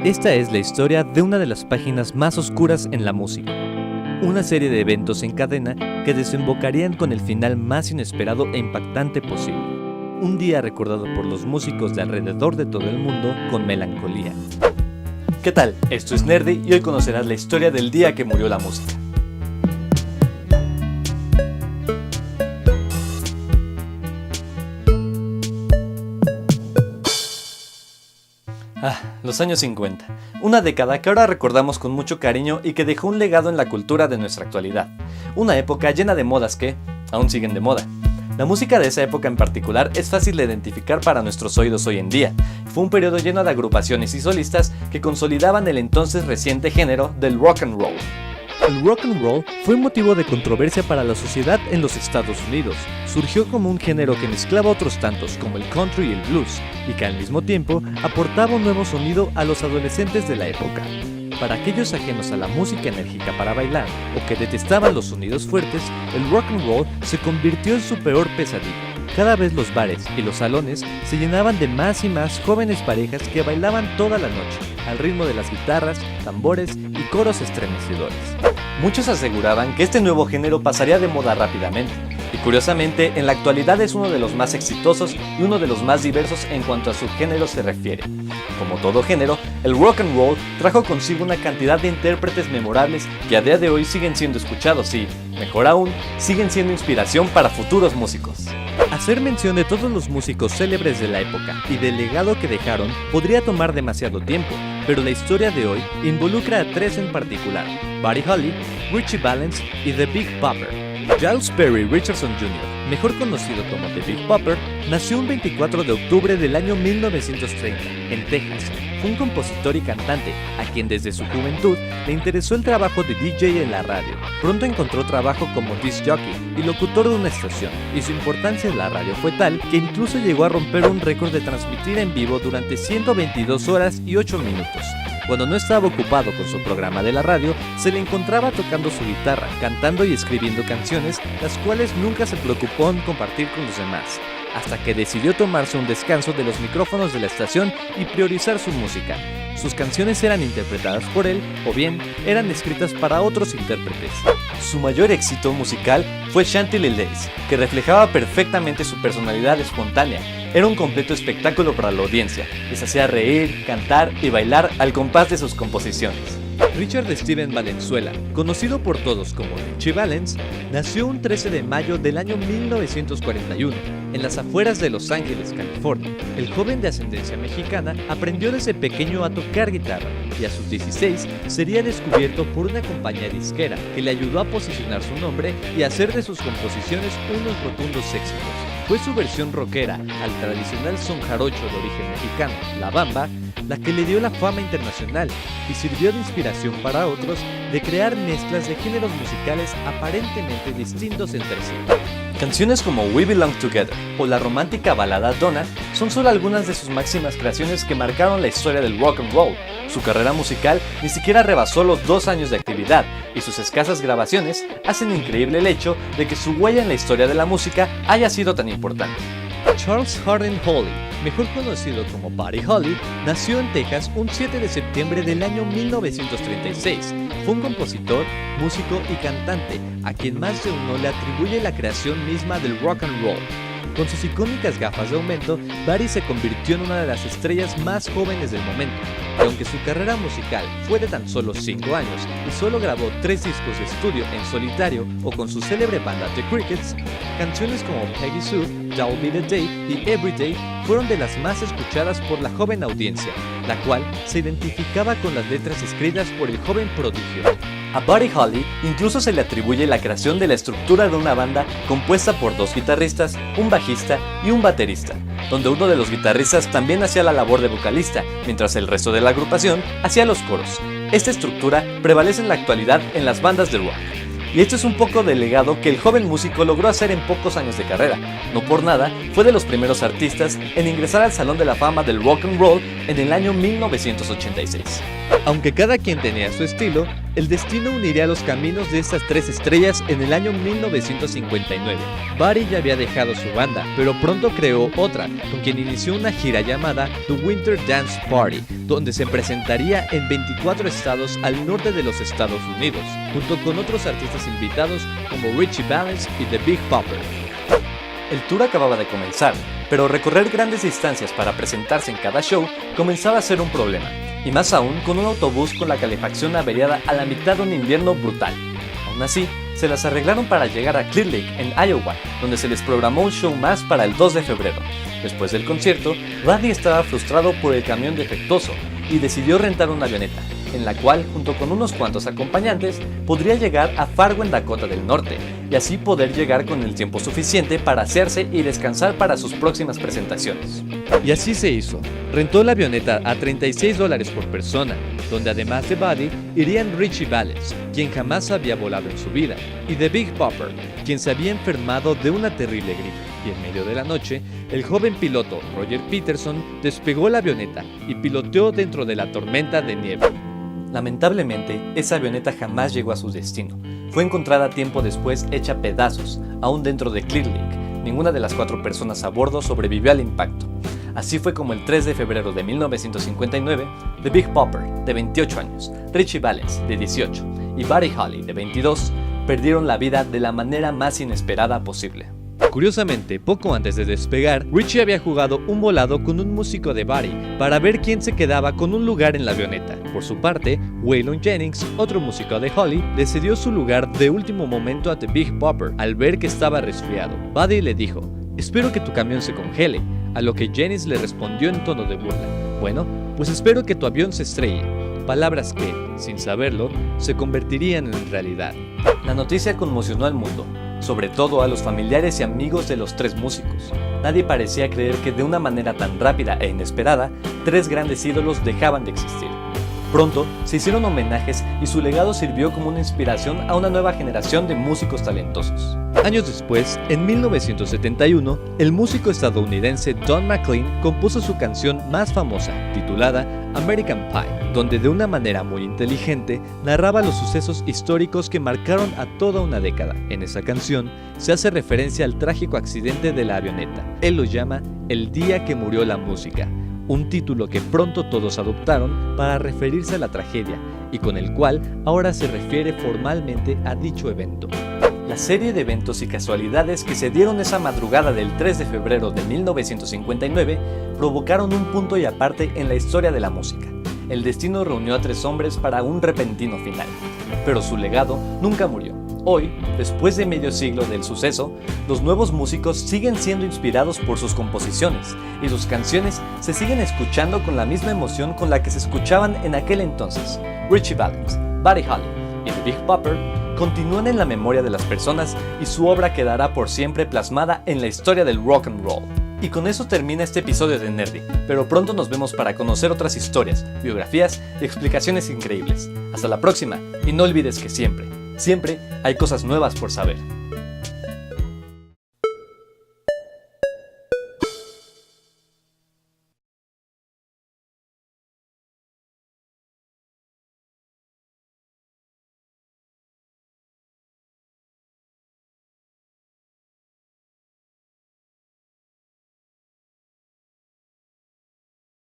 Esta es la historia de una de las páginas más oscuras en la música. Una serie de eventos en cadena que desembocarían con el final más inesperado e impactante posible. Un día recordado por los músicos de alrededor de todo el mundo con melancolía. ¿Qué tal? Esto es Nerdy y hoy conocerás la historia del día que murió la música. Los años 50. Una década que ahora recordamos con mucho cariño y que dejó un legado en la cultura de nuestra actualidad. Una época llena de modas que aún siguen de moda. La música de esa época en particular es fácil de identificar para nuestros oídos hoy en día. Fue un periodo lleno de agrupaciones y solistas que consolidaban el entonces reciente género del rock and roll. El rock and roll fue motivo de controversia para la sociedad en los Estados Unidos. Surgió como un género que mezclaba otros tantos como el country y el blues, y que al mismo tiempo aportaba un nuevo sonido a los adolescentes de la época. Para aquellos ajenos a la música enérgica para bailar o que detestaban los sonidos fuertes, el rock and roll se convirtió en su peor pesadilla. Cada vez los bares y los salones se llenaban de más y más jóvenes parejas que bailaban toda la noche, al ritmo de las guitarras, tambores y coros estremecedores. Muchos aseguraban que este nuevo género pasaría de moda rápidamente, y curiosamente en la actualidad es uno de los más exitosos y uno de los más diversos en cuanto a subgénero se refiere. Como todo género, el rock and roll trajo consigo una cantidad de intérpretes memorables que a día de hoy siguen siendo escuchados y, mejor aún, siguen siendo inspiración para futuros músicos. Hacer mención de todos los músicos célebres de la época y del legado que dejaron podría tomar demasiado tiempo, pero la historia de hoy involucra a tres en particular: Buddy Holly, Ritchie Valens y The Big Bopper. Giles Perry Richardson Jr., mejor conocido como The Big Bopper, nació un 24 de octubre del año 1930, en Texas. Fue un compositor y cantante, a quien desde su juventud le interesó el trabajo de DJ en la radio. Pronto encontró trabajo como disc jockey y locutor de una estación, y su importancia en la radio fue tal que incluso llegó a romper un récord de transmitir en vivo durante 122 horas y 8 minutos. Cuando no estaba ocupado con su programa de la radio, se le encontraba tocando su guitarra, cantando y escribiendo canciones, las cuales nunca se preocupó en compartir con los demás, hasta que decidió tomarse un descanso de los micrófonos de la estación y priorizar su música. Sus canciones eran interpretadas por él, o bien eran escritas para otros intérpretes. Su mayor éxito musical fue Chantilly Days, que reflejaba perfectamente su personalidad espontánea. Era un completo espectáculo para la audiencia, les hacía reír, cantar y bailar al compás de sus composiciones. Richard Steven Valenzuela, conocido por todos como Ritchie Valens, nació un 13 de mayo del año 1941, en las afueras de Los Ángeles, California. El joven de ascendencia mexicana aprendió desde pequeño a tocar guitarra y a sus 16 sería descubierto por una compañía disquera que le ayudó a posicionar su nombre y hacer de sus composiciones unos rotundos éxitos. Fue su versión rockera al tradicional son jarocho de origen mexicano, la bamba, la que le dio la fama internacional y sirvió de inspiración para otros de crear mezclas de géneros musicales aparentemente distintos entre sí. Canciones como We Belong Together o la romántica balada Donna son solo algunas de sus máximas creaciones que marcaron la historia del rock and roll. Su carrera musical ni siquiera rebasó los 2 años de actividad y sus escasas grabaciones hacen increíble el hecho de que su huella en la historia de la música haya sido tan importante. Charles Hardin Holly, mejor conocido como Buddy Holly, nació en Texas un 7 de septiembre del año 1936. Fue un compositor, músico y cantante, a quien más de uno le atribuye la creación misma del rock and roll. Con sus icónicas gafas de aumento, Buddy se convirtió en una de las estrellas más jóvenes del momento. Y aunque su carrera musical fue de tan solo 5 años y solo grabó 3 discos de estudio en solitario o con su célebre banda The Crickets, canciones como Peggy Sue, That'll Be the Day y Everyday fueron de las más escuchadas por la joven audiencia, la cual se identificaba con las letras escritas por el joven prodigio. A Buddy Holly incluso se le atribuye la creación de la estructura de una banda compuesta por 2 guitarristas, un bajista y un baterista, donde uno de los guitarristas también hacía la labor de vocalista, mientras el resto de la agrupación hacía los coros. Esta estructura prevalece en la actualidad en las bandas de rock. Y esto es un poco del legado que el joven músico logró hacer en pocos años de carrera. No por nada, fue de los primeros artistas en ingresar al Salón de la Fama del Rock and Roll en el año 1986. Aunque cada quien tenía su estilo, el destino uniría los caminos de estas tres estrellas en el año 1959. Buddy ya había dejado su banda, pero pronto creó otra, con quien inició una gira llamada The Winter Dance Party, donde se presentaría en 24 estados al norte de los Estados Unidos, junto con otros artistas invitados como Richie Valens y The Big Bopper. El tour acababa de comenzar, pero recorrer grandes distancias para presentarse en cada show comenzaba a ser un problema, y más aún con un autobús con la calefacción averiada a la mitad de un invierno brutal. Aún así, se las arreglaron para llegar a Clear Lake, en Iowa, donde se les programó un show más para el 2 de febrero. Después del concierto, Buddy estaba frustrado por el camión defectuoso y decidió rentar una avioneta, en la cual, junto con unos cuantos acompañantes, podría llegar a Fargo en Dakota del Norte, y así poder llegar con el tiempo suficiente para asearse y descansar para sus próximas presentaciones. Y así se hizo. Rentó la avioneta a $36 por persona, donde además de Buddy, irían Richie Valens, quien jamás había volado en su vida, y The Big Bopper, quien se había enfermado de una terrible gripe. Y en medio de la noche, el joven piloto Roger Peterson despegó la avioneta y piloteó dentro de la tormenta de nieve. Lamentablemente, esa avioneta jamás llegó a su destino. Fue encontrada tiempo después hecha pedazos, aún dentro de Clear Lake. Ninguna de las 4 personas a bordo sobrevivió al impacto. Así fue como el 3 de febrero de 1959, The Big Bopper, de 28 años, Richie Valens, de 18, y Buddy Holly, de 22, perdieron la vida de la manera más inesperada posible. Curiosamente, poco antes de despegar, Richie había jugado un volado con un músico de Buddy para ver quién se quedaba con un lugar en la avioneta. Por su parte, Waylon Jennings, otro músico de Holly, le cedió su lugar de último momento a The Big Bopper al ver que estaba resfriado. Buddy le dijo: "Espero que tu camión se congele", a lo que Jennings le respondió en tono de burla: "Bueno, pues espero que tu avión se estrelle", palabras que, sin saberlo, se convertirían en realidad. La noticia conmocionó al mundo, sobre todo a los familiares y amigos de los 3 músicos. Nadie parecía creer que de una manera tan rápida e inesperada, 3 grandes ídolos dejaban de existir. Pronto se hicieron homenajes y su legado sirvió como una inspiración a una nueva generación de músicos talentosos. Años después, en 1971, el músico estadounidense Don McLean compuso su canción más famosa, titulada American Pie, donde de una manera muy inteligente narraba los sucesos históricos que marcaron a toda una década. En esa canción se hace referencia al trágico accidente de la avioneta. Él lo llama El día que murió la música, un título que pronto todos adoptaron para referirse a la tragedia y con el cual ahora se refiere formalmente a dicho evento. La serie de eventos y casualidades que se dieron esa madrugada del 3 de febrero de 1959 provocaron un punto y aparte en la historia de la música. El destino reunió a 3 hombres para un repentino final, pero su legado nunca murió. Hoy, después de medio siglo del suceso, los nuevos músicos siguen siendo inspirados por sus composiciones y sus canciones se siguen escuchando con la misma emoción con la que se escuchaban en aquel entonces. Richie Valens, Buddy Holly y The Big Bopper continúan en la memoria de las personas y su obra quedará por siempre plasmada en la historia del rock and roll. Y con eso termina este episodio de Nerdy, pero pronto nos vemos para conocer otras historias, biografías y explicaciones increíbles. Hasta la próxima, y no olvides que siempre hay cosas nuevas por saber.